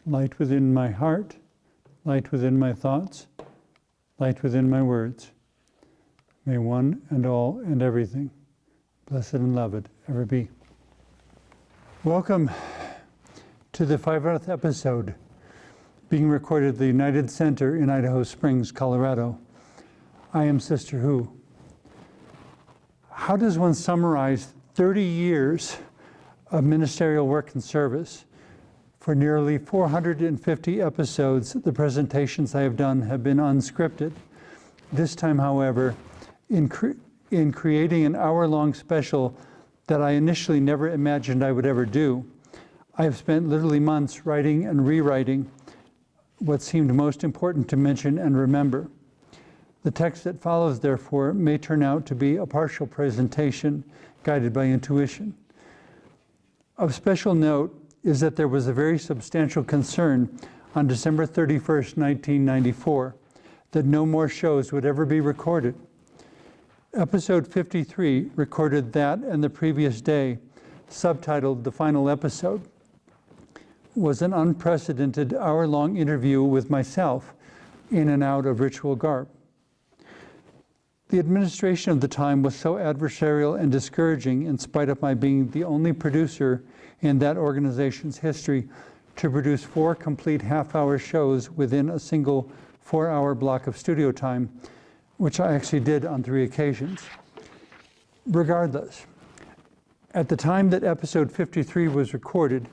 light within my heart, light within my thoughts, light within my words. May one and all and everything, blessed and loved, ever be. Welcome to the 500th episode, being recorded at the United Center in Idaho Springs, Colorado. I am Sister Who. How does one summarize 30 years of ministerial work and service? For nearly 450 episodes, the presentations I have done have been unscripted. This time, however, in creating an hour-long special that I initially never imagined I would ever do, I have spent literally months writing and rewriting what seemed most important to mention and remember. The text that follows, therefore, may turn out to be a partial presentation guided by intuition. Of special note is that there was a very substantial concern on December 31st, 1994, that no more shows would ever be recorded. Episode 53, recorded that and the previous day, subtitled The Final Episode, was an unprecedented hour-long interview with myself in and out of ritual garb. The administration of the time was so adversarial and discouraging, in spite of my being the only producer in that organization's history to produce 4 complete half-hour shows within a single 4-hour block of studio time, which I actually did on 3 occasions. Regardless, at the time that episode 53 was recorded,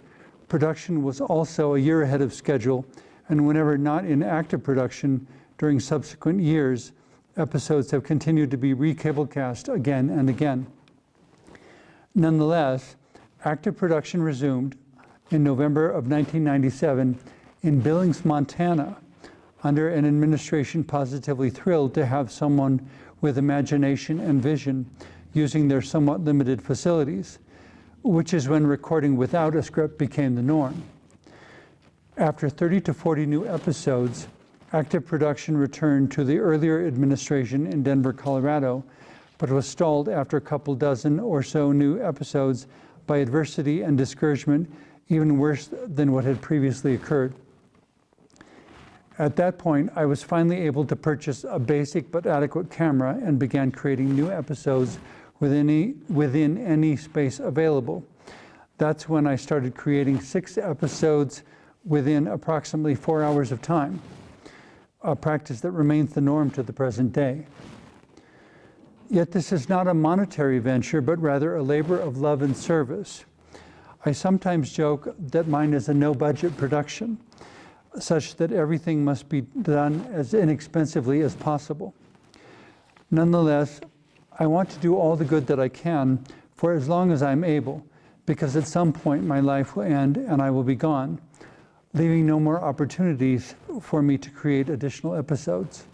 production was also a year ahead of schedule, and whenever not in active production during subsequent years, episodes have continued to be recablecast again and again. Nonetheless, active production resumed in November of 1997 in Billings, Montana, under an administration positively thrilled to have someone with imagination and vision using their somewhat limited facilities, which is when recording without a script became the norm. After 30 to 40 new episodes, active production returned to the earlier administration in Denver, Colorado, but was stalled after a couple dozen or so new episodes by adversity and discouragement, even worse than what had previously occurred. At that point, I was finally able to purchase a basic but adequate camera and began creating new episodes within any space available. That's when I started creating 6 episodes within approximately 4 hours of time, a practice that remains the norm to the present day. Yet this is not a monetary venture, but rather a labor of love and service. I sometimes joke that mine is a no-budget production, such that everything must be done as inexpensively as possible. Nonetheless, I want to do all the good that I can for as long as I'm able, because at some point my life will end and I will be gone, leaving no more opportunities for me to create additional episodes.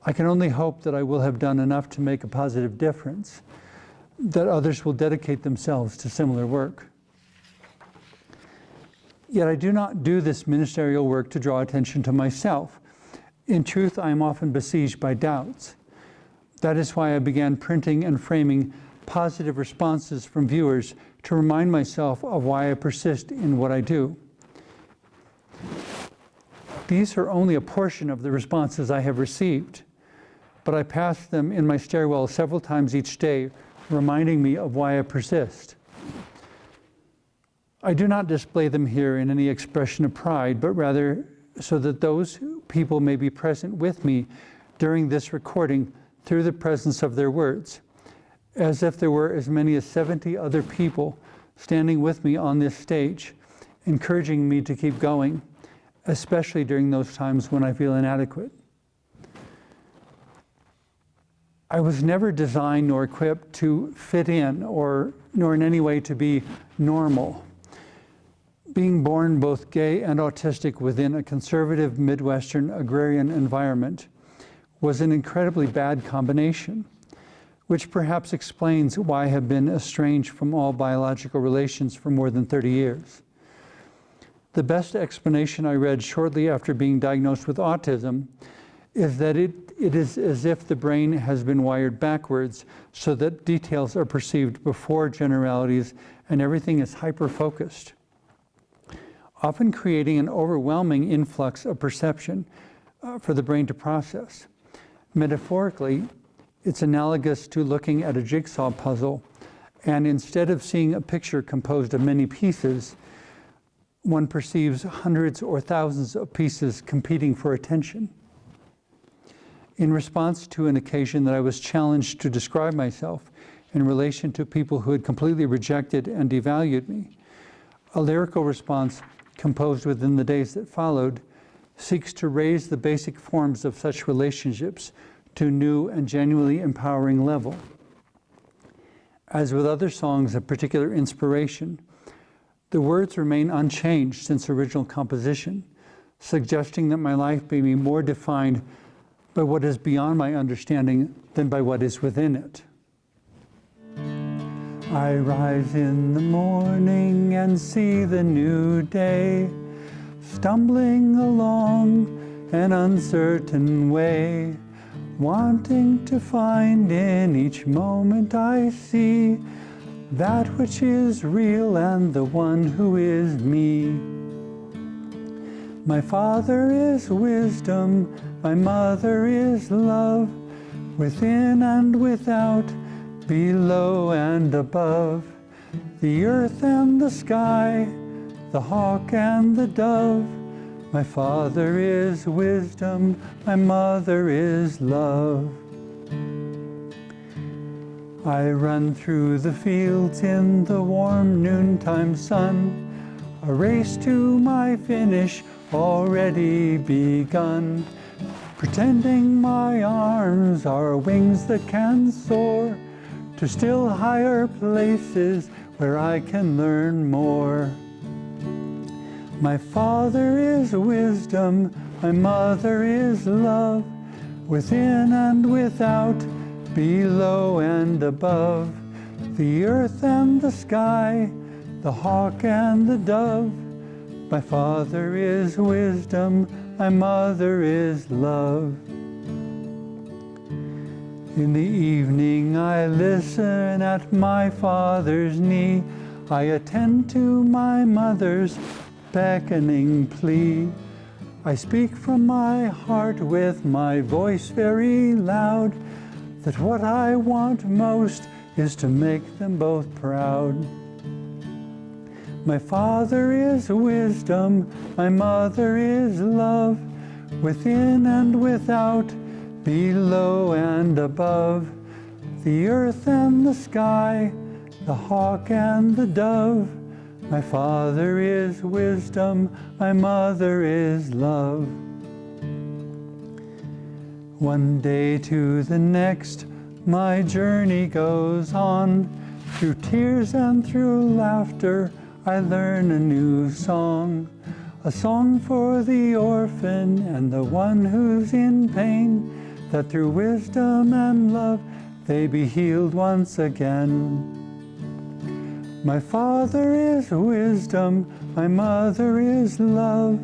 I can only hope that I will have done enough to make a positive difference, that others will dedicate themselves to similar work. Yet I do not do this ministerial work to draw attention to myself. In truth, I am often besieged by doubts. That is why I began printing and framing positive responses from viewers to remind myself of why I persist in what I do. These are only a portion of the responses I have received, but I pass them in my stairwell several times each day, reminding me of why I persist. I do not display them here in any expression of pride, but rather so that those people may be present with me during this recording through the presence of their words, as if there were as many as 70 other people standing with me on this stage, encouraging me to keep going, especially during those times when I feel inadequate. I was never designed nor equipped to fit in, nor in any way to be normal. Being born both gay and autistic within a conservative Midwestern agrarian environment was an incredibly bad combination, which perhaps explains why I have been estranged from all biological relations for more than 30 years. The best explanation I read shortly after being diagnosed with autism is that it is as if the brain has been wired backwards so that details are perceived before generalities and everything is hyper-focused. often creating an overwhelming influx of perception for the brain to process. Metaphorically, it's analogous to looking at a jigsaw puzzle, and instead of seeing a picture composed of many pieces, one perceives hundreds or thousands of pieces competing for attention. In response to an occasion that I was challenged to describe myself in relation to people who had completely rejected and devalued me, a lyrical response composed within the days that followed seeks to raise the basic forms of such relationships to a new and genuinely empowering level. As with other songs of particular inspiration, the words remain unchanged since original composition, suggesting that my life may be more defined by what is beyond my understanding than by what is within it. I rise in the morning and see the new day, stumbling along an uncertain way, wanting to find in each moment I see that which is real and the one who is me. My father is wisdom, my mother is love, within and without, below and above, the earth and the sky, the hawk and the dove. My father is wisdom, my mother is love. I run through the fields in the warm noontime sun, a race to my finish already begun, pretending my arms are wings that can soar to still higher places where I can learn more. My father is wisdom, my mother is love, within and without, below and above, the earth and the sky, the hawk and the dove. My father is wisdom, my mother is love. In the evening I listen at my father's knee, I attend to my mother's beckoning plea. I speak from my heart with my voice very loud, that what I want most is to make them both proud. My father is wisdom, my mother is love, within and without, below and above, the earth and the sky, the hawk and the dove. My father is wisdom, my mother is love. One day to the next, my journey goes on. Through tears and through laughter, I learn a new song. A song for the orphan and the one who's in pain, that through wisdom and love they be healed once again. My father is wisdom, my mother is love,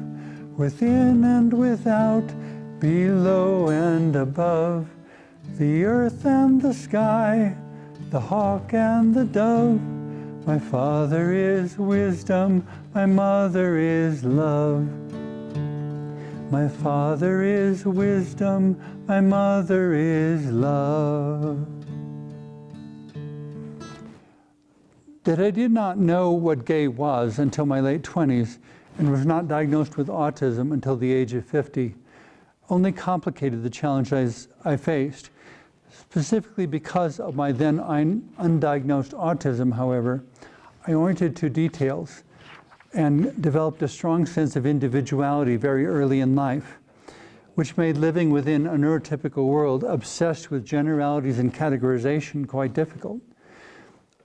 within and without, below and above, the earth and the sky, the hawk and the dove. My father is wisdom, my mother is love. My father is wisdom, my mother is love. That I did not know what gay was until my late 20s and was not diagnosed with autism until the age of 50 only complicated the challenge I faced. Specifically because of my then undiagnosed autism, however, I oriented to details and developed a strong sense of individuality very early in life, which made living within a neurotypical world obsessed with generalities and categorization quite difficult.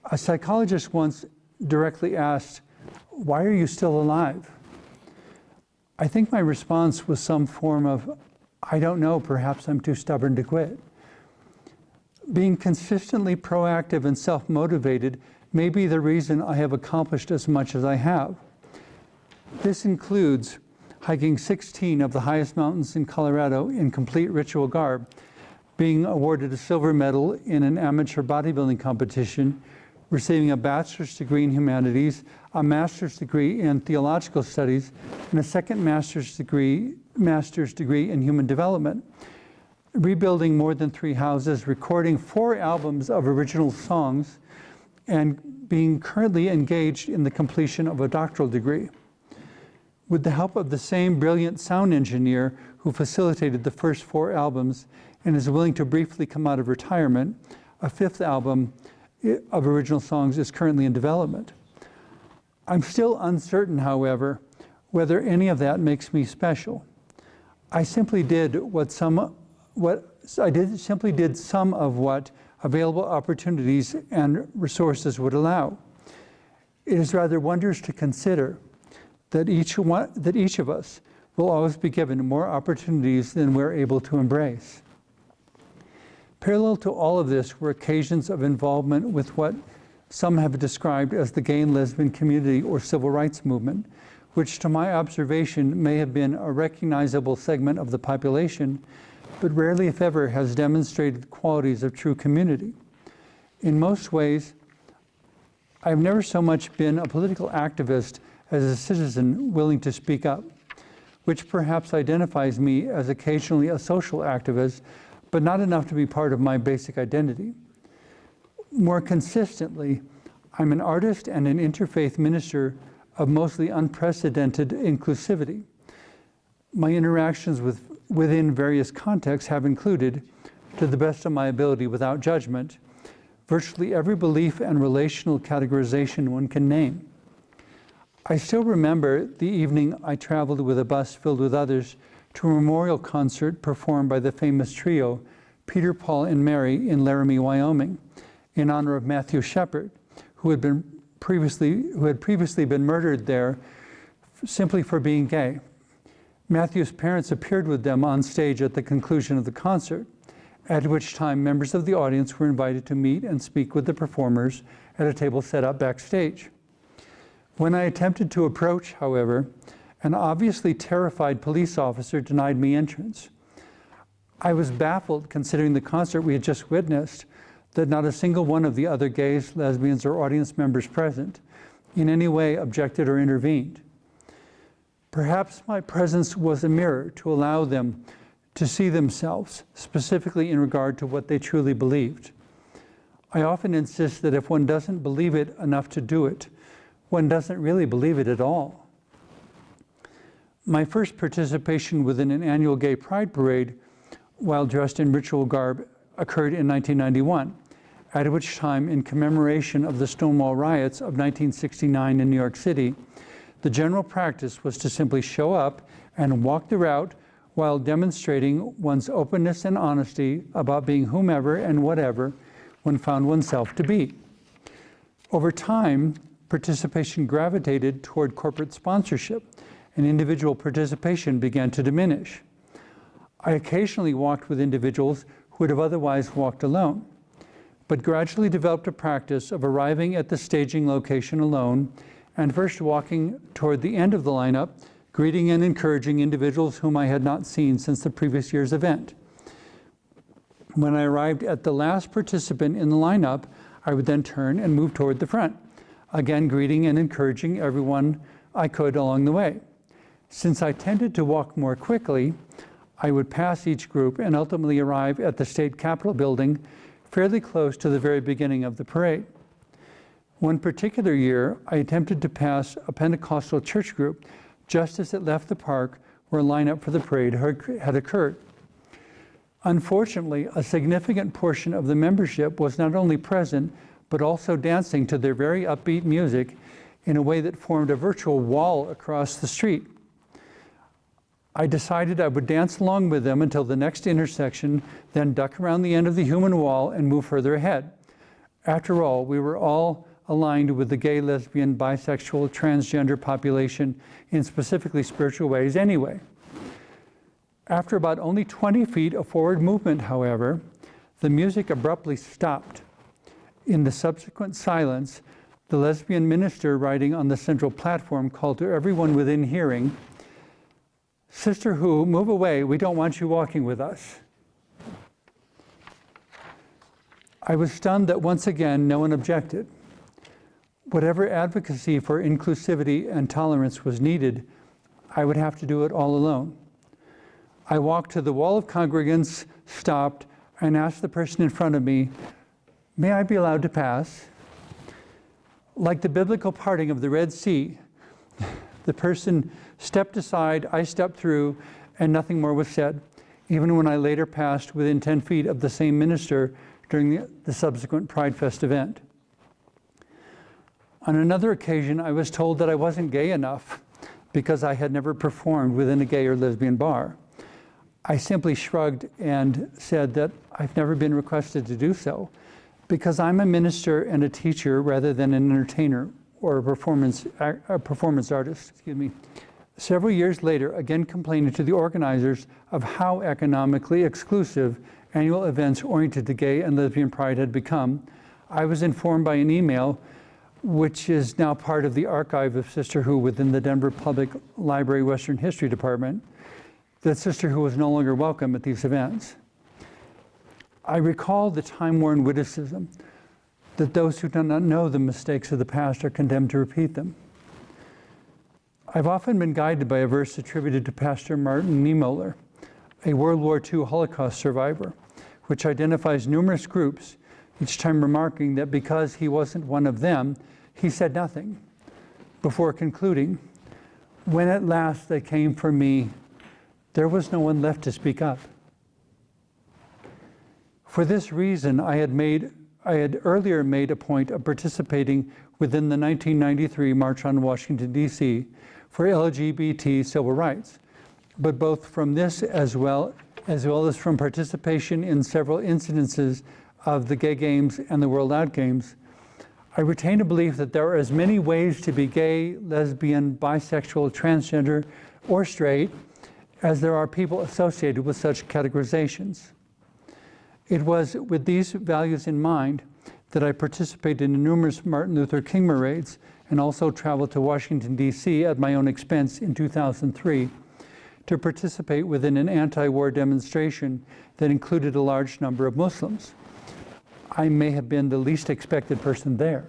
A psychologist once directly asked, "Why are you still alive?" I think my response was some form of, "I don't know, perhaps I'm too stubborn to quit." Being consistently proactive and self-motivated may be the reason I have accomplished as much as I have. This includes hiking 16 of the highest mountains in Colorado in complete ritual garb, being awarded a silver medal in an amateur bodybuilding competition, receiving a bachelor's degree in humanities, a master's degree in theological studies, and a second master's degree in human development, rebuilding more than 3 houses, recording 4 albums of original songs, and being currently engaged in the completion of a doctoral degree. With the help of the same brilliant sound engineer who facilitated the first 4 albums and is willing to briefly come out of retirement, a 5th album of original songs is currently in development. I'm still uncertain, however, whether any of that makes me special. I simply did some of what available opportunities and resources would allow. It is rather wondrous to consider that each of us will always be given more opportunities than we're able to embrace. Parallel to all of this were occasions of involvement with what some have described as the gay and lesbian community or civil rights movement, which to my observation may have been a recognizable segment of the population, but rarely, if ever, has demonstrated the qualities of true community. In most ways, I've never so much been a political activist as a citizen willing to speak up, which perhaps identifies me as occasionally a social activist, but not enough to be part of my basic identity. More consistently, I'm an artist and an interfaith minister of mostly unprecedented inclusivity. My interactions within various contexts have included, to the best of my ability without judgment, virtually every belief and relational categorization one can name. I still remember the evening I traveled with a bus filled with others to a memorial concert performed by the famous trio, Peter, Paul, and Mary in Laramie, Wyoming, in honor of Matthew Shepard, who had previously been murdered there simply for being gay. Matthew's parents appeared with them on stage at the conclusion of the concert, at which time members of the audience were invited to meet and speak with the performers at a table set up backstage. When I attempted to approach, however, an obviously terrified police officer denied me entrance. I was baffled, considering the concert we had just witnessed, that not a single one of the other gays, lesbians, or audience members present in any way objected or intervened. Perhaps my presence was a mirror to allow them to see themselves, specifically in regard to what they truly believed. I often insist that if one doesn't believe it enough to do it, one doesn't really believe it at all. My first participation within an annual gay pride parade while dressed in ritual garb occurred in 1991, at which time, in commemoration of the Stonewall riots of 1969 in New York City, the general practice was to simply show up and walk the route while demonstrating one's openness and honesty about being whomever and whatever one found oneself to be. Over time, participation gravitated toward corporate sponsorship, and individual participation began to diminish. I occasionally walked with individuals who would have otherwise walked alone, but gradually developed a practice of arriving at the staging location alone and first walking toward the end of the lineup, greeting and encouraging individuals whom I had not seen since the previous year's event. When I arrived at the last participant in the lineup, I would then turn and move toward the front, again greeting and encouraging everyone I could along the way. Since I tended to walk more quickly, I would pass each group and ultimately arrive at the state capitol building fairly close to the very beginning of the parade. One particular year, I attempted to pass a Pentecostal church group just as it left the park where a lineup for the parade had occurred. Unfortunately, a significant portion of the membership was not only present, but also dancing to their very upbeat music in a way that formed a virtual wall across the street. I decided I would dance along with them until the next intersection, then duck around the end of the human wall and move further ahead. After all, we were all aligned with the gay, lesbian, bisexual, transgender population in specifically spiritual ways anyway. After about only 20 feet of forward movement, however, the music abruptly stopped. In the subsequent silence, the lesbian minister riding on the central platform called to everyone within hearing, "Sister Who, move away, we don't want you walking with us." I was stunned that once again no one objected. Whatever advocacy for inclusivity and tolerance was needed, I would have to do it all alone. I walked to the wall of congregants, stopped, and asked the person in front of me, "May I be allowed to pass?" Like the biblical parting of the Red Sea, the person stepped aside, I stepped through, and nothing more was said, even when I later passed within 10 feet of the same minister during the subsequent Pride Fest event. On another occasion, I was told that I wasn't gay enough because I had never performed within a gay or lesbian bar. I simply shrugged and said that I've never been requested to do so because I'm a minister and a teacher rather than an entertainer or a performance artist. Several years later, again complaining to the organizers of how economically exclusive annual events oriented to gay and lesbian pride had become, I was informed by an email, which is now part of the archive of Sister Who within the Denver Public Library Western History Department, that Sister Who was no longer welcome at these events. I recall the time-worn witticism that those who do not know the mistakes of the past are condemned to repeat them. I've often been guided by a verse attributed to Pastor Martin Niemöller, a World War II Holocaust survivor, which identifies numerous groups, each time remarking that because he wasn't one of them, he said nothing, before concluding, "When at last they came for me, there was no one left to speak up." For this reason, I had earlier made a point of participating within the 1993 March on Washington, D.C. for LGBT civil rights, but both from this as well as from participation in several incidences of the Gay Games and the World Out Games, I retain a belief that there are as many ways to be gay, lesbian, bisexual, transgender, or straight as there are people associated with such categorizations. It was with these values in mind that I participated in numerous Martin Luther King parades and also traveled to Washington, D.C. at my own expense in 2003 to participate within an anti-war demonstration that included a large number of Muslims. I may have been the least expected person there.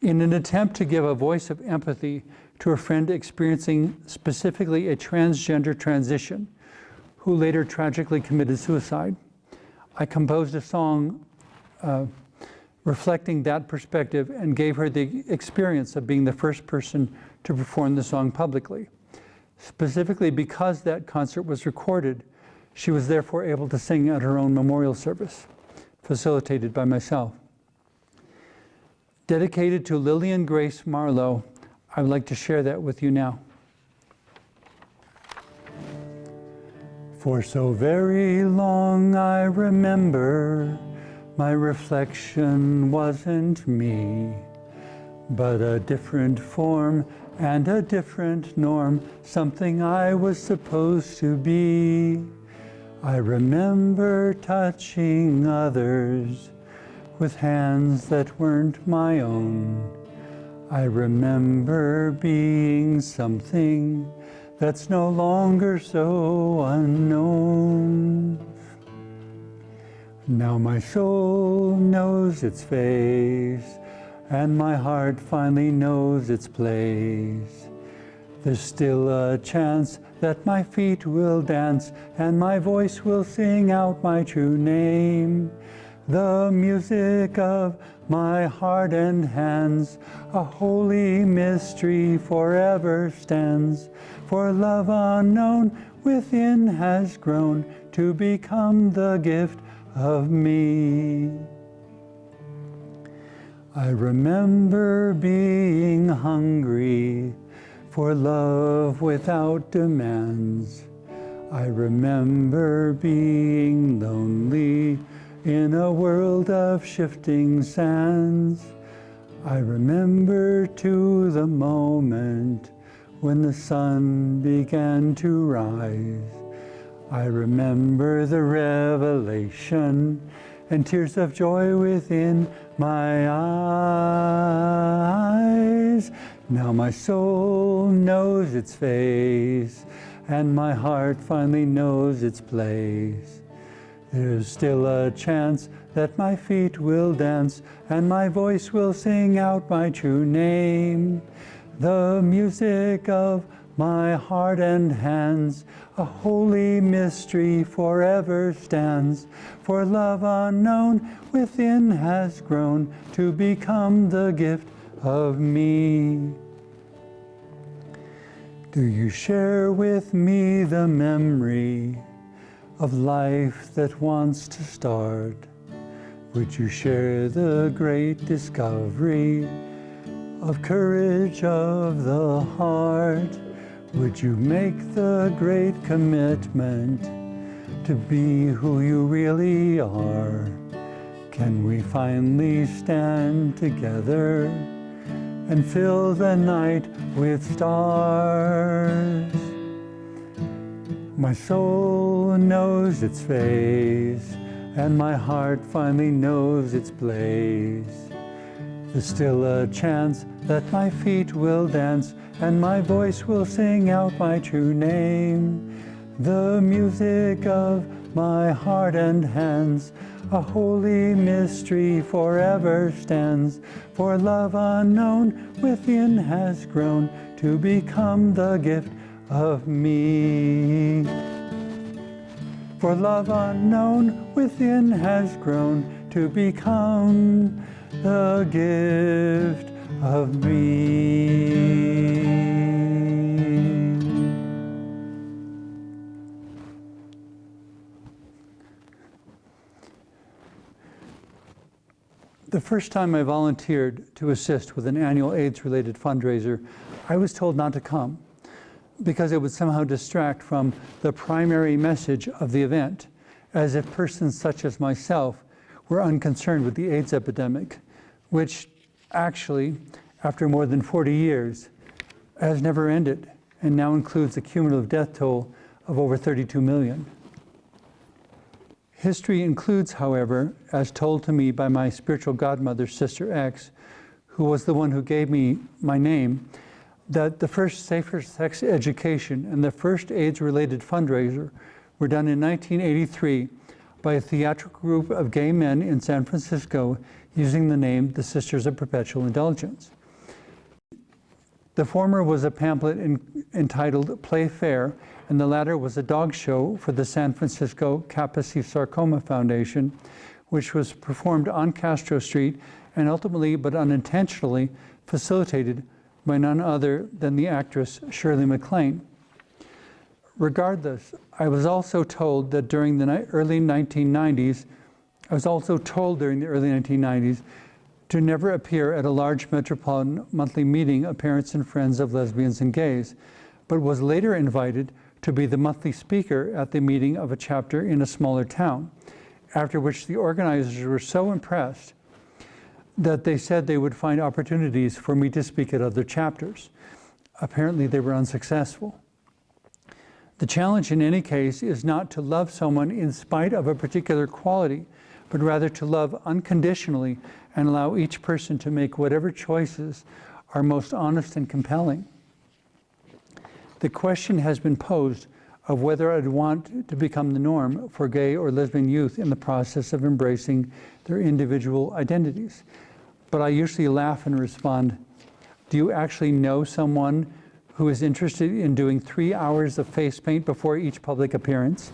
In an attempt to give a voice of empathy to a friend experiencing specifically a transgender transition, who later tragically committed suicide, I composed a song reflecting that perspective and gave her the experience of being the first person to perform the song publicly. Specifically because that concert was recorded, she was therefore able to sing at her own memorial service, facilitated by myself. Dedicated to Lillian Grace Marlowe, I would like to share that with you now. For so very long I remember my reflection wasn't me, but a different form and a different norm, something I was supposed to be. I remember touching others with hands that weren't my own. I remember being something that's no longer so unknown. Now my soul knows its face, and my heart finally knows its place. There's still a chance that my feet will dance, and my voice will sing out my true name. The music of my heart and hands, a holy mystery forever stands. For love unknown within has grown to become the gift of me. I remember being hungry for love without demands. I remember being lonely in a world of shifting sands. I remember to the moment when the sun began to rise. I remember the revelation and tears of joy within my eyes. Now my soul knows its face, and my heart finally knows its place. There's still a chance that my feet will dance and my voice will sing out my true name. The music of my heart and hands, a holy mystery forever stands. For love unknown within has grown to become the gift of me. Do you share with me the memory of life that wants to start? Would you share the great discovery of courage of the heart? Would you make the great commitment to be who you really are? Can we finally stand together and fill the night with stars? My soul knows its phase, and my heart finally knows its place. There's still a chance that my feet will dance and my voice will sing out my true name. The music of my heart and hands, a holy mystery forever stands. For love unknown within has grown to become the gift of me. For love unknown within has grown to become the gift of me. The first time I volunteered to assist with an annual AIDS-related fundraiser, I was told not to come because it would somehow distract from the primary message of the event, as if persons such as myself were unconcerned with the AIDS epidemic, which actually, after more than 40 years, has never ended and now includes a cumulative death toll of over 32 million. History includes, however, as told to me by my spiritual godmother, Sister X, who was the one who gave me my name, that the first safer sex education and the first AIDS-related fundraiser were done in 1983 by a theatrical group of gay men in San Francisco using the name the Sisters of Perpetual Indulgence. The former was a pamphlet entitled Play Fair, and the latter was a dog show for the San Francisco Kaposi Sarcoma Foundation, which was performed on Castro Street and ultimately, but unintentionally, facilitated by none other than the actress Shirley MacLaine. Regardless, I was also told that during the early 1990s, to never appear at a large metropolitan monthly meeting of parents and friends of lesbians and gays, but was later invited to be the monthly speaker at the meeting of a chapter in a smaller town, after which the organizers were so impressed that they said they would find opportunities for me to speak at other chapters. Apparently they were unsuccessful. The challenge in any case is not to love someone in spite of a particular quality, but rather to love unconditionally and allow each person to make whatever choices are most honest and compelling. The question has been posed of whether I'd want to become the norm for gay or lesbian youth in the process of embracing their individual identities. But I usually laugh and respond, do you actually know someone who is interested in doing 3 hours of face paint before each public appearance?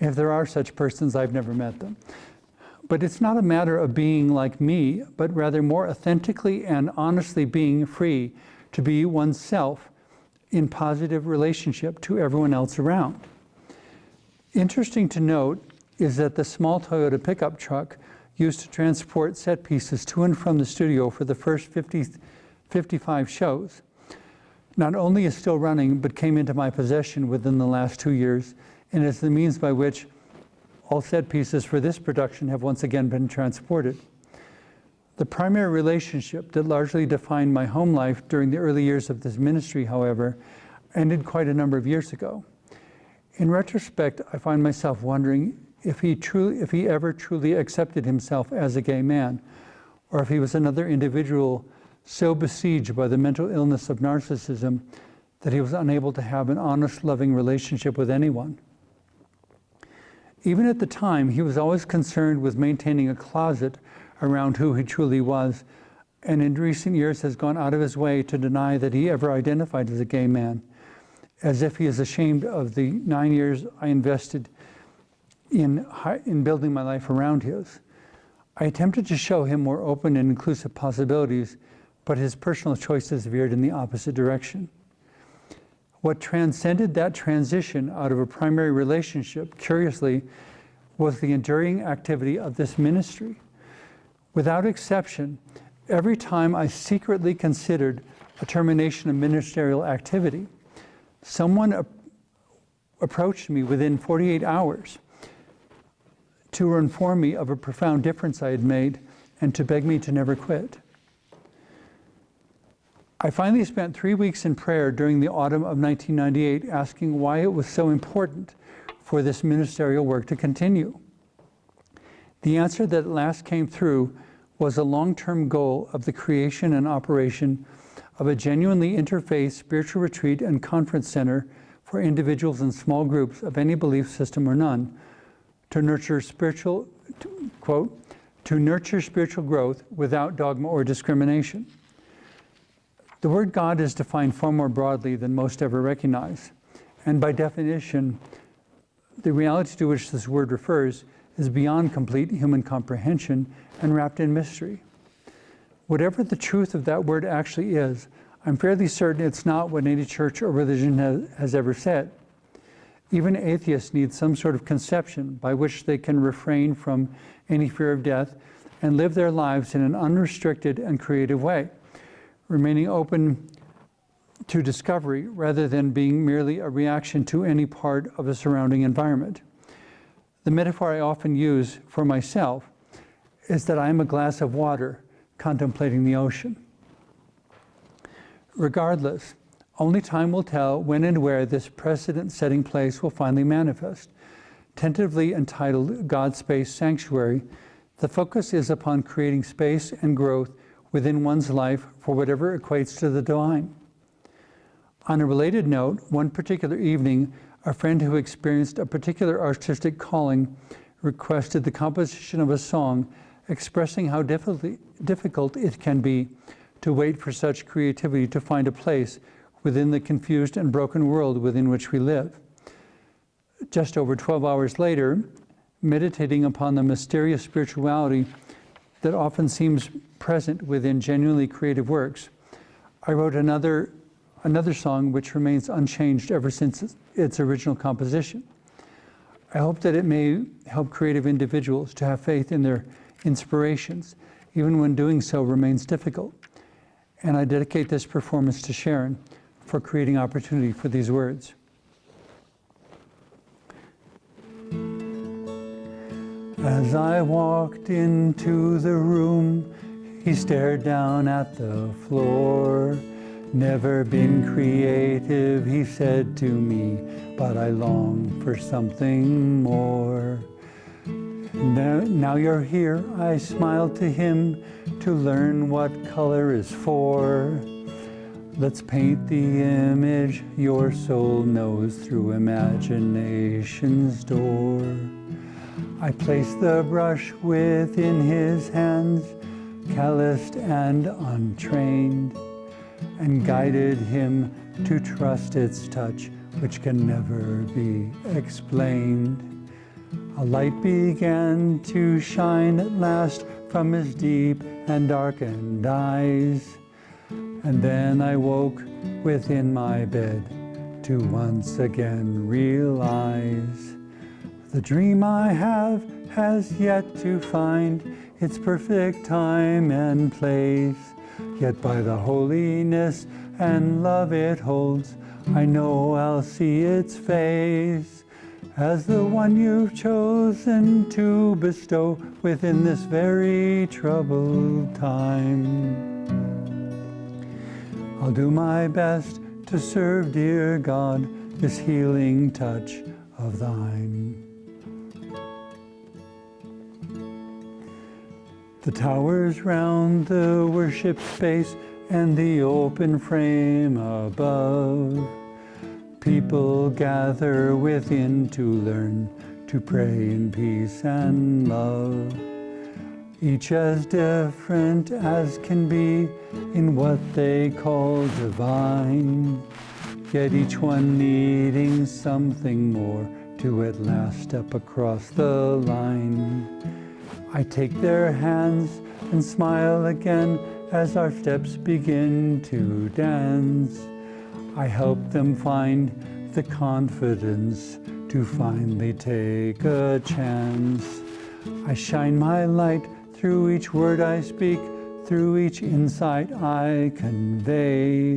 If there are such persons, I've never met them. But it's not a matter of being like me, but rather more authentically and honestly being free to be oneself in positive relationship to everyone else around. Interesting to note is that the small Toyota pickup truck used to transport set pieces to and from the studio for the first 55 shows not only is still running, but came into my possession within the last 2 years, and is the means by which all set pieces for this production have once again been transported. The primary relationship that largely defined my home life during the early years of this ministry, however, ended quite a number of years ago. In retrospect, I find myself wondering if he ever truly accepted himself as a gay man, or if he was another individual so besieged by the mental illness of narcissism that he was unable to have an honest, loving relationship with anyone. Even at the time, he was always concerned with maintaining a closet around who he truly was, and in recent years has gone out of his way to deny that he ever identified as a gay man, as if he is ashamed of the 9 years I invested in building my life around his. I attempted to show him more open and inclusive possibilities, but his personal choices veered in the opposite direction. What transcended that transition out of a primary relationship, curiously, was the enduring activity of this ministry. Without exception, every time I secretly considered a termination of ministerial activity, someone approached me within 48 hours to inform me of a profound difference I had made and to beg me to never quit. I finally spent 3 weeks in prayer during the autumn of 1998 asking why it was so important for this ministerial work to continue. The answer that at last came through was a long-term goal of the creation and operation of a genuinely interfaith spiritual retreat and conference center for individuals and small groups of any belief system or none, to nurture spiritual, quote, to nurture spiritual growth without dogma or discrimination. The word God is defined far more broadly than most ever recognize, and by definition, the reality to which this word refers is beyond complete human comprehension and wrapped in mystery. Whatever the truth of that word actually is, I'm fairly certain it's not what any church or religion has ever said. Even atheists need some sort of conception by which they can refrain from any fear of death and live their lives in an unrestricted and creative way, remaining open to discovery rather than being merely a reaction to any part of a surrounding environment. The metaphor I often use for myself is that I am a glass of water contemplating the ocean. Regardless, only time will tell when and where this precedent-setting place will finally manifest. Tentatively entitled God's Space Sanctuary, the focus is upon creating space and growth within one's life for whatever equates to the divine. On a related note, one particular evening, a friend who experienced a particular artistic calling requested the composition of a song expressing how difficult it can be to wait for such creativity to find a place within the confused and broken world within which we live. Just over 12 hours later, meditating upon the mysterious spirituality that often seems present within genuinely creative works, I wrote another song which remains unchanged ever since its original composition. I hope that it may help creative individuals to have faith in their inspirations, even when doing so remains difficult. And I dedicate this performance to Sharon for creating opportunity for these words. As I walked into the room, he stared down at the floor. Never been creative, he said to me, but I long for something more. Now you're here, I smiled to him, to learn what color is for. Let's paint the image your soul knows through imagination's door. I placed the brush within his hands, calloused and untrained, and guided him to trust its touch, which can never be explained. A light began to shine at last from his deep and darkened eyes. And then I woke within my bed to once again realize the dream I have has yet to find its perfect time and place. Yet by the holiness and love it holds, I know I'll see its face as the one you've chosen to bestow within this very troubled time. I'll do my best to serve, dear God, this healing touch of thine. The towers round the worship space and the open frame above, people gather within to learn to pray in peace and love. Each as different as can be in what they call divine, yet each one needing something more to at last step across the line. I take their hands and smile again as our steps begin to dance. I help them find the confidence to finally take a chance. I shine my light through each word I speak, through each insight I convey,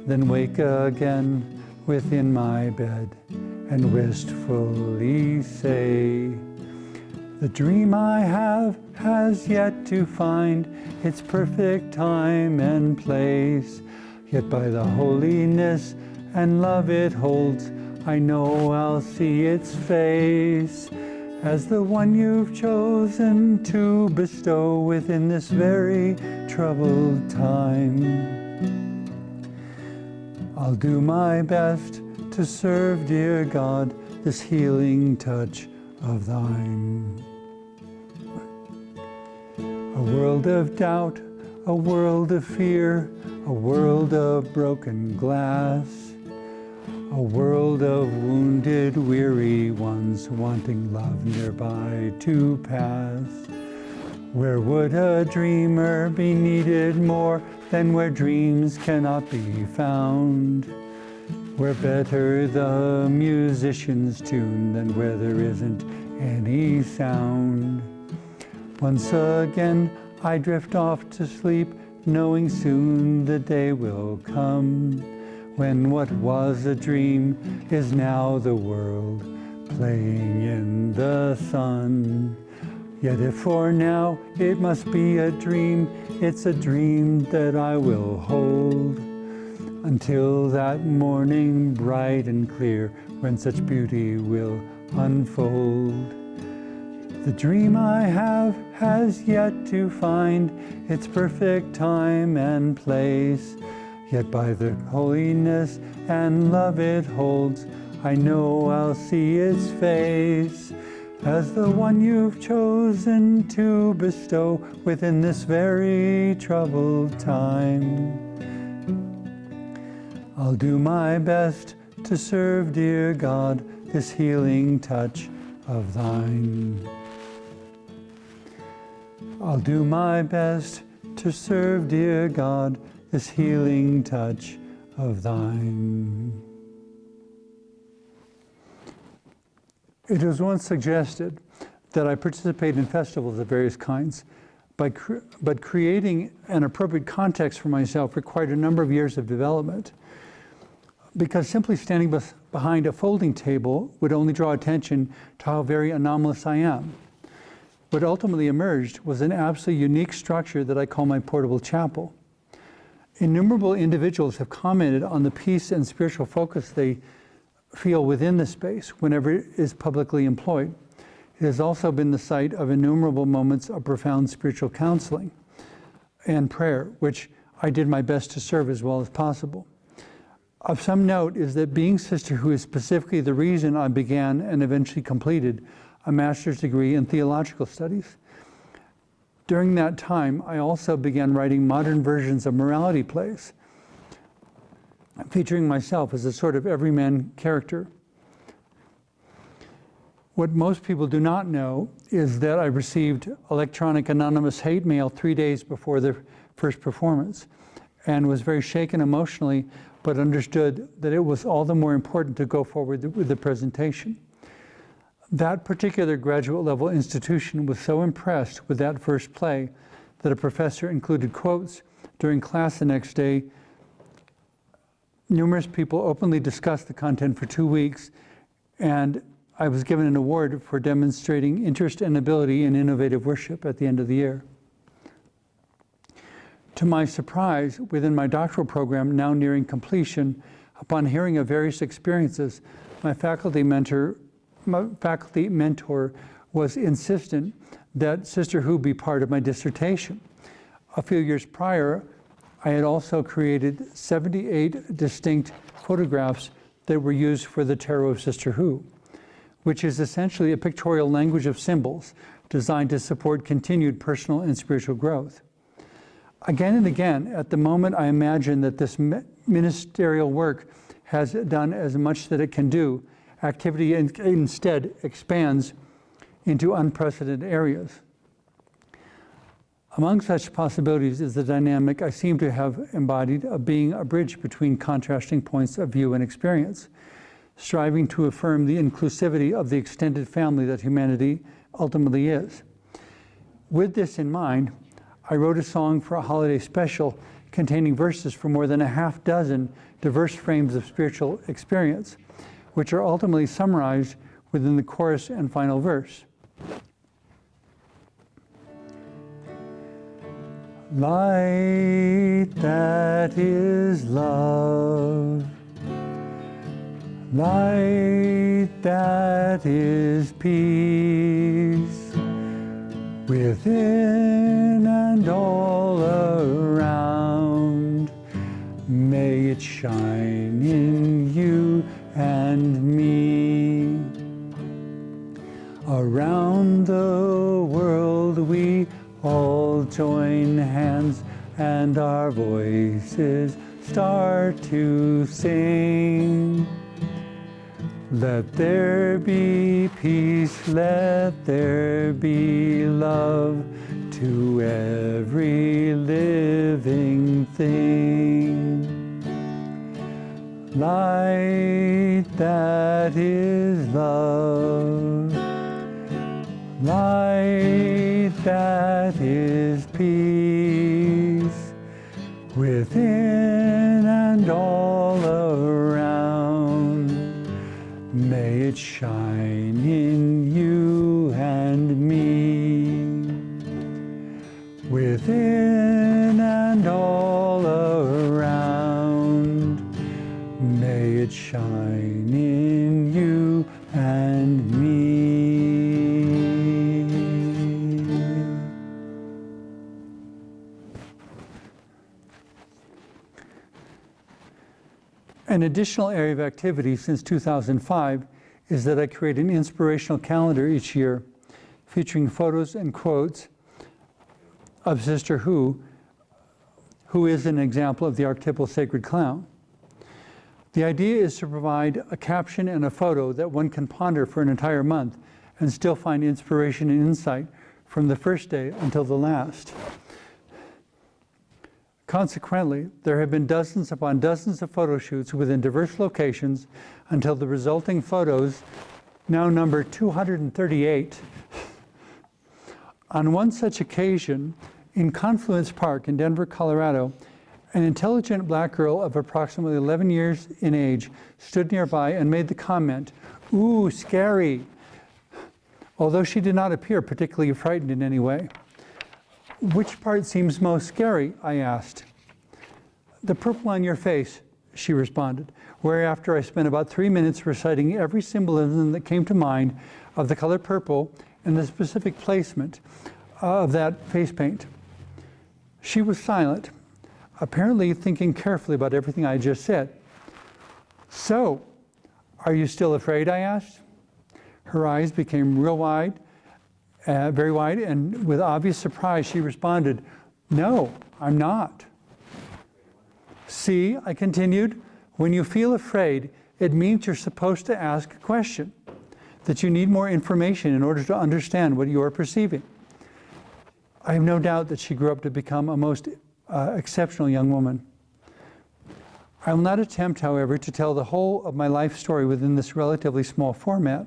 then wake again within my bed and wistfully say, the dream I have has yet to find its perfect time and place, yet by the holiness and love it holds, I know I'll see its face as the one you've chosen to bestow within this very troubled time. I'll do my best to serve, dear God, this healing touch of thine. A world of doubt, a world of fear, a world of broken glass, a world of wounded, weary ones wanting love nearby to pass. Where would a dreamer be needed more than where dreams cannot be found? Where better the musicians tune than where there isn't any sound. Once again I drift off to sleep, knowing soon the day will come when what was a dream is now the world playing in the sun. Yet if for now it must be a dream, it's a dream that I will hold until that morning bright and clear when such beauty will unfold. The dream I have has yet to find its perfect time and place, yet by the holiness and love it holds, I know I'll see its face as the one you've chosen to bestow within this very troubled time. I'll do my best to serve, dear God, this healing touch of thine. I'll do my best to serve, dear God, this healing touch of thine. It was once suggested that I participate in festivals of various kinds, but creating an appropriate context for myself required a number of years of development, because simply standing behind a folding table would only draw attention to how very anomalous I am. What ultimately emerged was an absolutely unique structure that I call my portable chapel. Innumerable individuals have commented on the peace and spiritual focus they feel within the space whenever it is publicly employed. It has also been the site of innumerable moments of profound spiritual counseling and prayer, which I did my best to serve as well as possible. Of some note is that being Sister Who is specifically the reason I began and eventually completed a master's degree in theological studies. During that time, I also began writing modern versions of morality plays, featuring myself as a sort of everyman character. What most people do not know is that I received electronic anonymous hate mail 3 days before the first performance and was very shaken emotionally, but understood that it was all the more important to go forward with the presentation. That particular graduate level institution was so impressed with that first play that a professor included quotes during class the next day. Numerous people openly discussed the content for 2 weeks, and I was given an award for demonstrating interest and ability in innovative worship at the end of the year. To my surprise, within my doctoral program, now nearing completion, upon hearing of various experiences, my faculty mentor was insistent that Sister Who be part of my dissertation. A few years prior, I had also created 78 distinct photographs that were used for the Tarot of Sister Who. which is essentially a pictorial language of symbols designed to support continued personal and spiritual growth. Again and again, at the moment, I imagine that this ministerial work has done as much that it can do. Activity instead expands into unprecedented areas. Among such possibilities is the dynamic I seem to have embodied of being a bridge between contrasting points of view and experience, striving to affirm the inclusivity of the extended family that humanity ultimately is. With this in mind, I wrote a song for a holiday special containing verses from more than a half dozen diverse frames of spiritual experience, which are ultimately summarized within the chorus and final verse. Light that is love, light that is peace, within and all around, may it shine in you and me. Around the world we all join hands and our voices start to sing. Let there be peace, let there be love to every living thing. Light that is love, light that is peace, within and all around, may it shine in you and me. Within and all around, may it shine in you and me. An additional area of activity since 2005 is that I create an inspirational calendar each year featuring photos and quotes of Sister who is an example of the archetypal sacred clown. The idea is to provide a caption and a photo that one can ponder for an entire month and still find inspiration and insight from the first day until the last. Consequently, there have been dozens upon dozens of photo shoots within diverse locations until the resulting photos now number 238. On one such occasion, in Confluence Park in Denver, Colorado, an intelligent black girl of approximately 11 years in age stood nearby and made the comment, "Ooh, scary," although she did not appear particularly frightened in any way. "Which part seems most scary?" I asked. "The purple on your face," she responded, whereafter I spent about 3 minutes reciting every symbolism that came to mind of the color purple and the specific placement of that face paint. She was silent, apparently thinking carefully about everything I just said. "So, are you still afraid?" I asked. Her eyes became real wide, very wide, and with obvious surprise, she responded, "No, I'm not." "See," I continued, "when you feel afraid, it means you're supposed to ask a question, that you need more information in order to understand what you are perceiving." I have no doubt that she grew up to become a most exceptional young woman. I will not attempt, however, to tell the whole of my life story within this relatively small format,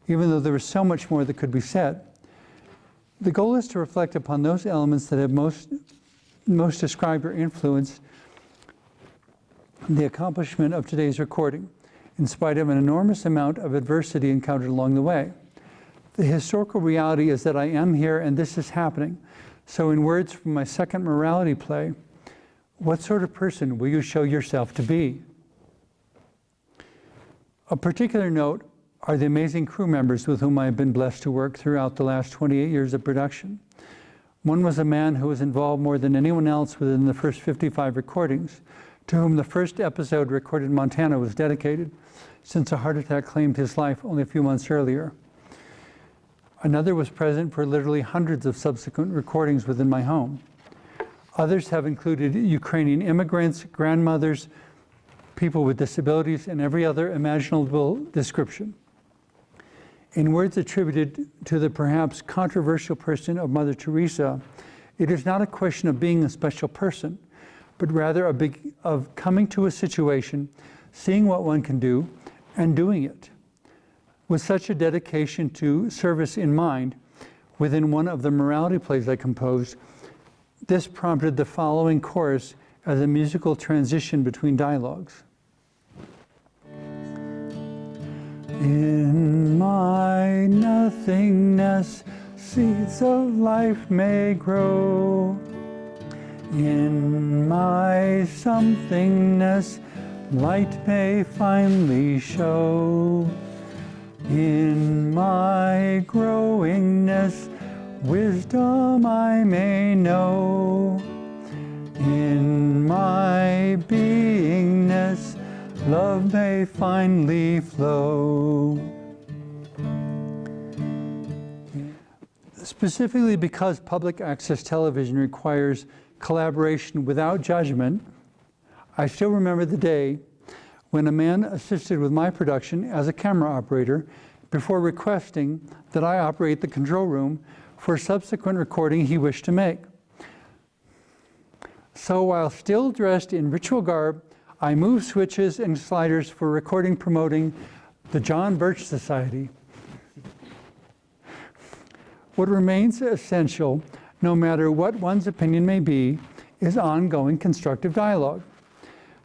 even though there is so much more that could be said. The goal is to reflect upon those elements that have most described or influenced the accomplishment of today's recording, in spite of an enormous amount of adversity encountered along the way. The historical reality is that I am here and this is happening. So in words from my second morality play, what sort of person will you show yourself to be? Of particular note are the amazing crew members with whom I have been blessed to work throughout the last 28 years of production. One was a man who was involved more than anyone else within the first 55 recordings, to whom the first episode recorded in Montana was dedicated, since a heart attack claimed his life only a few months earlier. Another was present for literally hundreds of subsequent recordings within my home. Others have included Ukrainian immigrants, grandmothers, people with disabilities, and every other imaginable description. In words attributed to the perhaps controversial person of Mother Teresa, it is not a question of being a special person, but rather of coming to a situation, seeing what one can do, and doing it. With such a dedication to service in mind, within one of the morality plays I composed, this prompted the following chorus as a musical transition between dialogues. In my nothingness, seeds of life may grow. In my somethingness, light may finally show. In my growingness, wisdom I may know. In my beingness, love may finally flow. Specifically because public access television requires collaboration without judgment, I still remember the day when a man assisted with my production as a camera operator before requesting that I operate the control room for subsequent recording he wished to make. So while still dressed in ritual garb, I moved switches and sliders for recording promoting the John Birch Society. What remains essential, no matter what one's opinion may be, is ongoing constructive dialogue.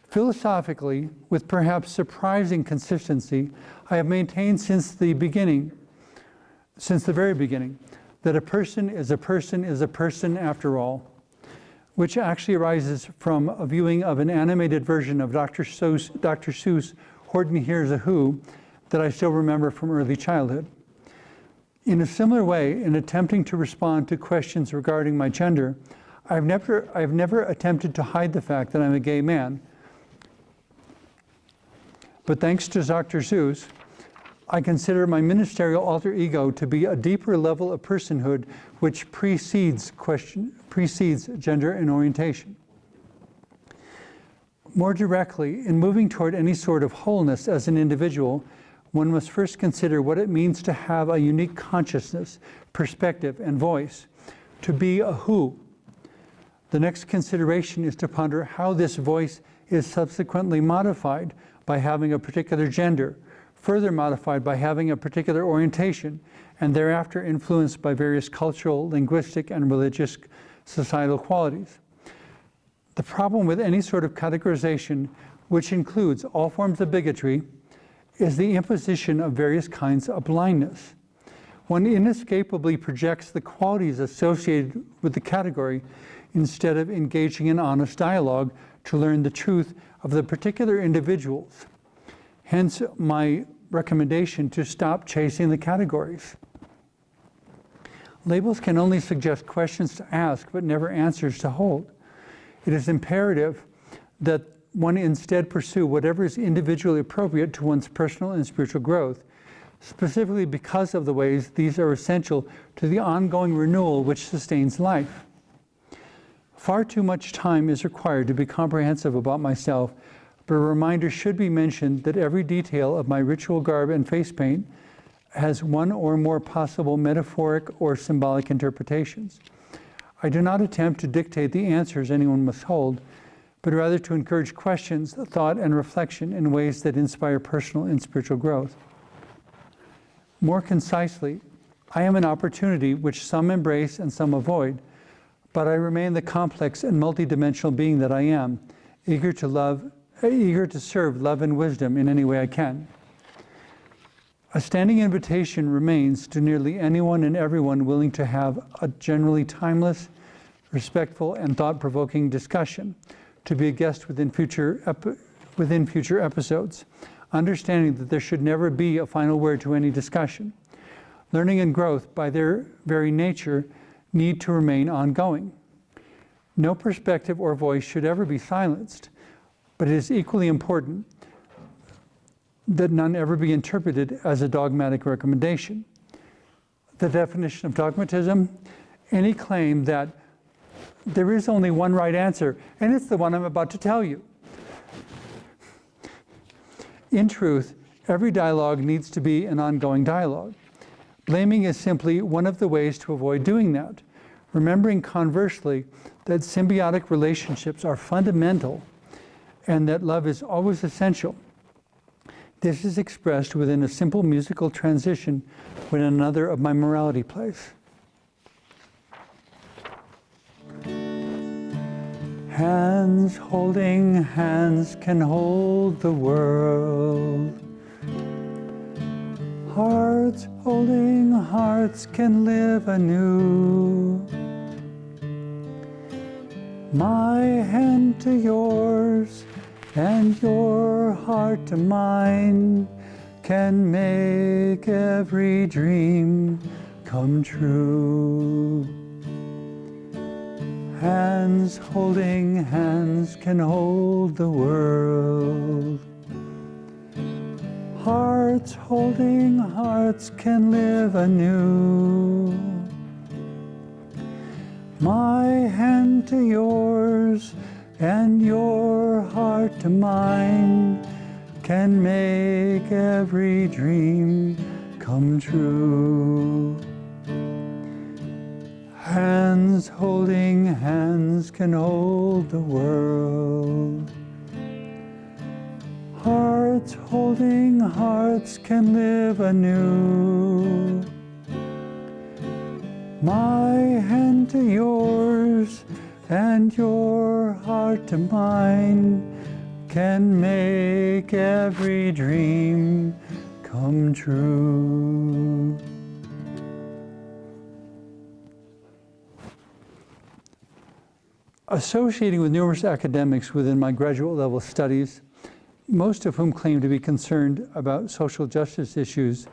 Philosophically, with perhaps surprising consistency, I have maintained since the very beginning, that a person is a person after all, which actually arises from a viewing of an animated version of Dr. Seuss' Horton Hears a Who that I still remember from early childhood. In a similar way, in attempting to respond to questions regarding my gender, I've never attempted to hide the fact that I'm a gay man. But thanks to Dr. Seuss, I consider my ministerial alter ego to be a deeper level of personhood which precedes gender and orientation. More directly, in moving toward any sort of wholeness as an individual, one must first consider what it means to have a unique consciousness, perspective, and voice, to be a who. The next consideration is to ponder how this voice is subsequently modified by having a particular gender, further modified by having a particular orientation, and thereafter influenced by various cultural, linguistic, and religious societal qualities. The problem with any sort of categorization, which includes all forms of bigotry, is the imposition of various kinds of blindness. One inescapably projects the qualities associated with the category instead of engaging in honest dialogue to learn the truth of the particular individuals. Hence my recommendation to stop chasing the categories. Labels can only suggest questions to ask, but never answers to hold. It is imperative that one instead pursue whatever is individually appropriate to one's personal and spiritual growth, specifically because of the ways these are essential to the ongoing renewal which sustains life. Far too much time is required to be comprehensive about myself, but a reminder should be mentioned that every detail of my ritual garb and face paint has one or more possible metaphoric or symbolic interpretations. I do not attempt to dictate the answers anyone must hold, but rather to encourage questions, thought, and reflection in ways that inspire personal and spiritual growth. More concisely, I am an opportunity which some embrace and some avoid, but I remain the complex and multidimensional being that I am, eager to serve love and wisdom in any way I can. A standing invitation remains to nearly anyone and everyone willing to have a generally timeless, respectful, and thought-provoking discussion to be a guest within future episodes, understanding that there should never be a final word to any discussion. Learning and growth, by their very nature, need to remain ongoing. No perspective or voice should ever be silenced. but it is equally important that none ever be interpreted as a dogmatic recommendation. The definition of dogmatism: any claim that there is only one right answer, and it's the one I'm about to tell you. In truth, every dialogue needs to be an ongoing dialogue. Blaming is simply one of the ways to avoid doing that. Remembering conversely that symbiotic relationships are fundamental and that love is always essential. This is expressed within a simple musical transition with another of my morality plays. Hands holding hands can hold the world. Hearts holding hearts can live anew. My hand to yours and your heart to mine can make every dream come true. Hands holding hands can hold the world. Hearts holding hearts can live anew. My hand to yours and your heart to mine can make every dream come true. Hands holding hands can hold the world. Hearts holding hearts can live anew. My hand to yours and your heart to mine can make every dream come true. Associating with numerous academics within my graduate level studies, most of whom claim to be concerned about social justice issues,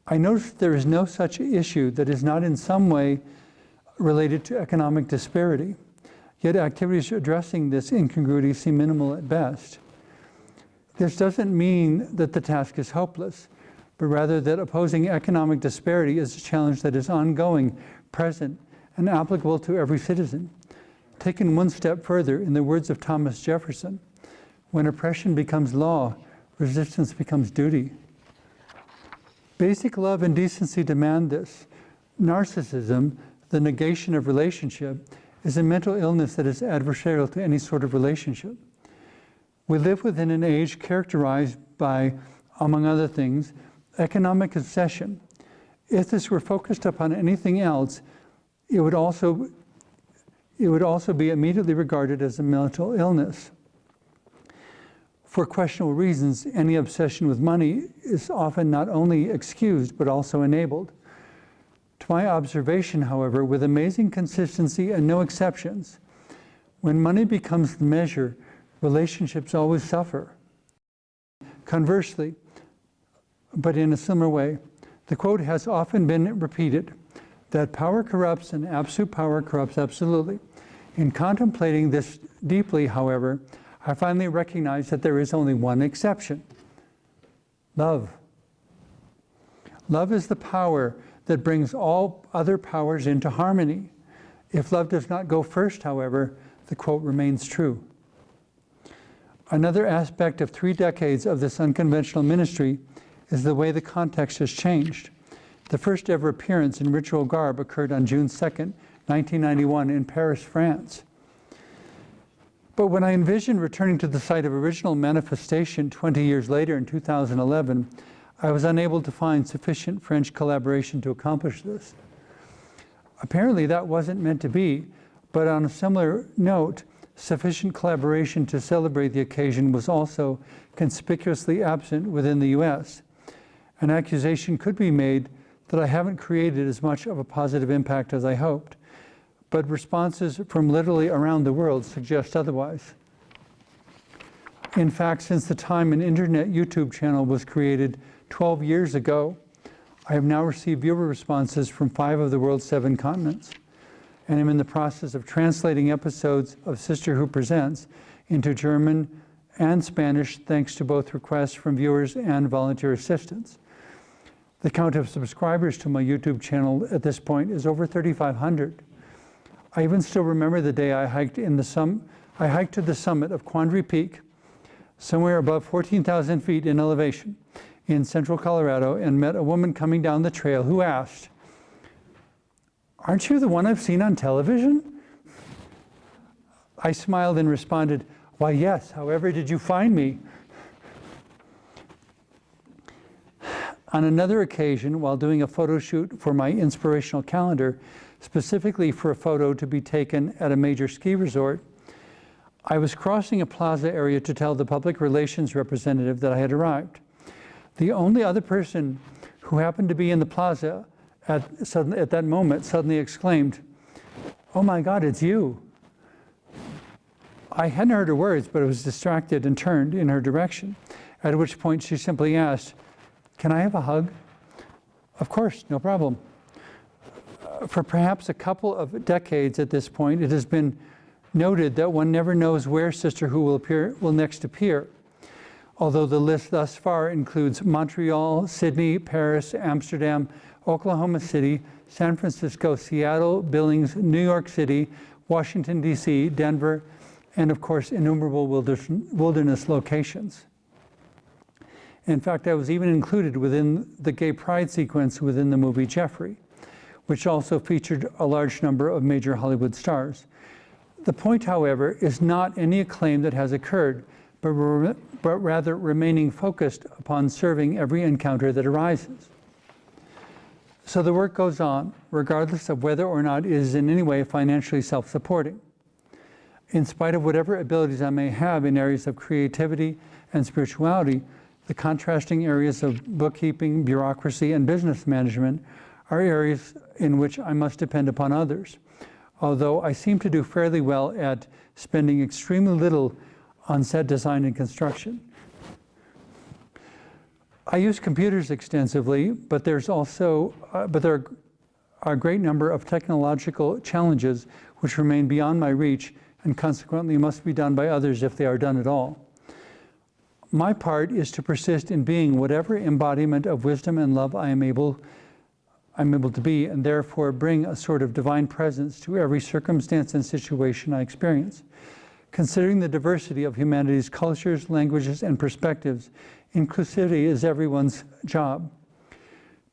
I noticed there is no such issue that is not in some way related to economic disparity, yet activities addressing this incongruity seem minimal at best. This doesn't mean that the task is hopeless, but rather that opposing economic disparity is a challenge that is ongoing, present, and applicable to every citizen. Taken one step further, in the words of Thomas Jefferson, when oppression becomes law, resistance becomes duty. Basic love and decency demand this. Narcissism, the negation of relationship, is a mental illness that is adversarial to any sort of relationship. We live within an age characterized by, among other things, economic obsession. If this were focused upon anything else, it would also be immediately regarded as a mental illness. For questionable reasons, any obsession with money is often not only excused, but also enabled. To my observation, however, with amazing consistency and no exceptions, when money becomes the measure, relationships always suffer. Conversely, but in a similar way, the quote has often been repeated, that power corrupts and absolute power corrupts absolutely. In contemplating this deeply, however, I finally recognized that there is only one exception: love. Love is the power that brings all other powers into harmony. If love does not go first, however, the quote remains true. Another aspect of 3 decades of this unconventional ministry is the way the context has changed. The first ever appearance in ritual garb occurred on June 2nd, 1991 in Paris, France. But when I envisioned returning to the site of original manifestation 20 years later in 2011, I was unable to find sufficient French collaboration to accomplish this. Apparently that wasn't meant to be, but on a similar note, sufficient collaboration to celebrate the occasion was also conspicuously absent within the US. An accusation could be made that I haven't created as much of a positive impact as I hoped, but responses from literally around the world suggest otherwise. In fact, since the time an internet YouTube channel was created 12 years ago, I have now received viewer responses from 5 of the world's 7 continents, and am in the process of translating episodes of Sister Who Presents into German, and Spanish, thanks to both requests from viewers and volunteer assistance. The count of subscribers to my YouTube channel at this point is over 3,500. I even still remember the day I hiked to the summit of Quandary Peak, somewhere above 14,000 feet in elevation in central Colorado, and met a woman coming down the trail who asked, "Aren't you the one I've seen on television?" I smiled and responded, "Why, yes, however did you find me?" On another occasion, while doing a photo shoot for my inspirational calendar, specifically for a photo to be taken at a major ski resort, I was crossing a plaza area to tell the public relations representative that I had arrived. The only other person who happened to be in the plaza at that moment suddenly exclaimed, "Oh my God, it's you." I hadn't heard her words, but I was distracted and turned in her direction, at which point she simply asked, "Can I have a hug?" "Of course, no problem." For perhaps a couple of decades at this point, it has been noted that one never knows where Sister Who will next appear, although the list thus far includes Montreal, Sydney, Paris, Amsterdam, Oklahoma City, San Francisco, Seattle, Billings, New York City, Washington, D.C., Denver, and of course, innumerable wilderness locations. In fact, I was even included within the gay pride sequence within the movie Jeffrey, which also featured a large number of major Hollywood stars. The point, however, is not any acclaim that has occurred, but rather remaining focused upon serving every encounter that arises. So the work goes on, regardless of whether or not it is in any way financially self-supporting. In spite of whatever abilities I may have in areas of creativity and spirituality, the contrasting areas of bookkeeping, bureaucracy, and business management are areas in which I must depend upon others, although I seem to do fairly well at spending extremely little on set design and construction. I use computers extensively, but there are a great number of technological challenges which remain beyond my reach and consequently must be done by others if they are done at all. My part is to persist in being whatever embodiment of wisdom and love I'm able to be, and therefore bring a sort of divine presence to every circumstance and situation I experience. Considering the diversity of humanity's cultures, languages, and perspectives, inclusivity is everyone's job.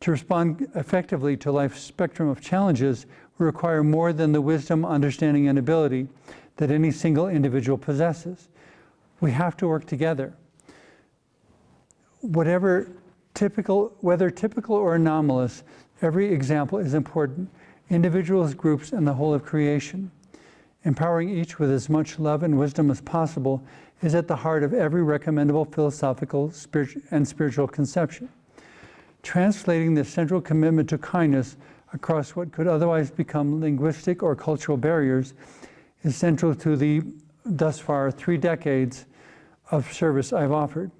To respond effectively to life's spectrum of challenges, we require more than the wisdom, understanding, and ability that any single individual possesses. We have to work together. Whether typical or anomalous, every example is important. Individuals, groups, and the whole of creation. Empowering each with as much love and wisdom as possible is at the heart of every recommendable philosophical and spiritual conception. Translating the central commitment to kindness across what could otherwise become linguistic or cultural barriers is central to the, thus far, 3 decades of service I've offered.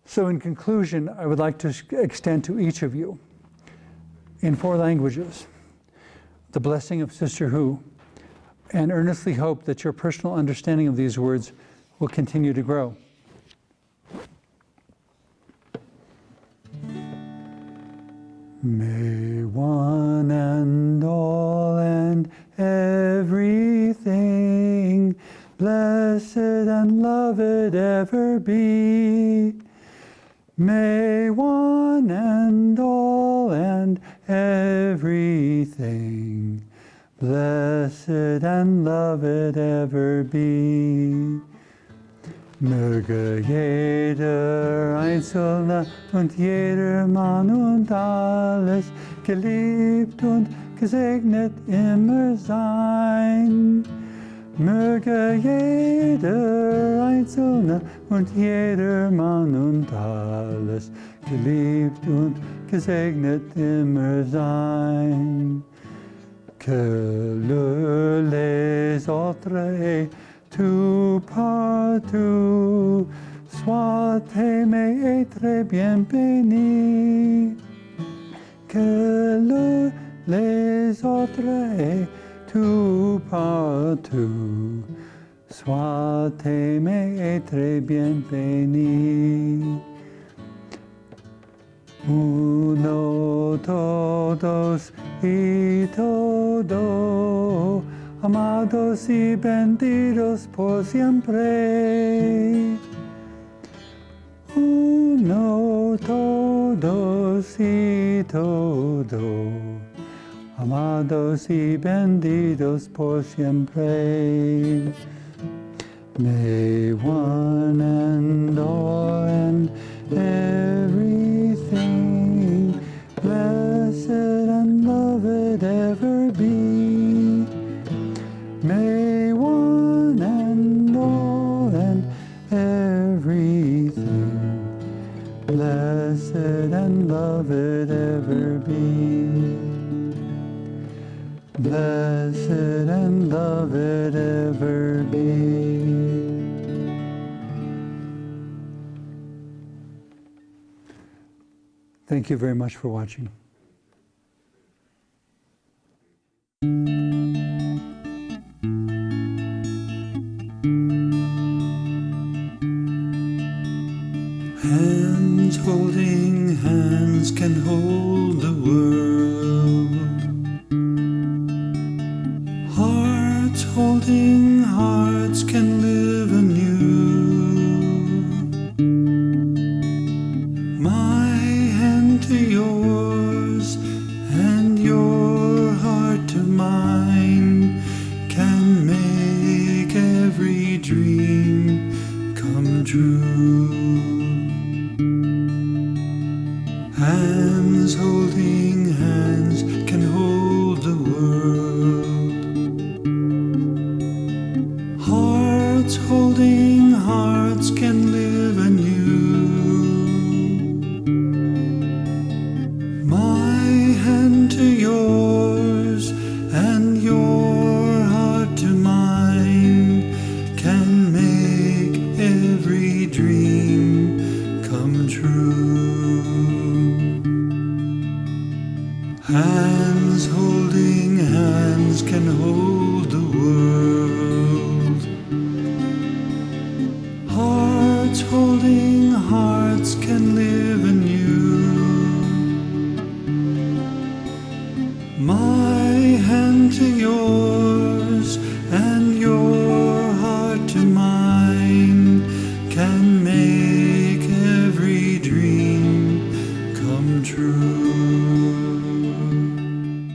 So in conclusion, I would like to extend to each of you, in 4 languages, the blessing of Sister Who, and earnestly hope that your personal understanding of these words will continue to grow. May one and all and everything blessed and loved ever be. May one and all and everything blessed and loved ever be. Möge jeder Einzelne und jeder Mann und alles geliebt und gesegnet immer sein. Möge jeder Einzelne und jeder Mann und alles geliebt und gesegnet immer sein. Que les autres et tout partout soient aimés et très bien bénis. Que les autres et tout partout Sois aimé et très bien béni. Uno, todos y todo, amados y benditos por siempre. Uno, todos y todo, amados y benditos por siempre. May one and all and everything, blessed and loved ever be. May one and all and everything, blessed and loved ever be. Blessed and loved ever be. Thank you very much for watching. Hands holding hands can hold the world. Hearts holding hearts can live anew. My hand to yours and your heart to mine can make every dream come true. Hands holding hands can hold the world. Hearts holding hearts can live anew. My hand to yours and your heart to mine can make every dream come true. Hands holding hands can hold the world. Hearts holding hearts can live anew. My hand to yours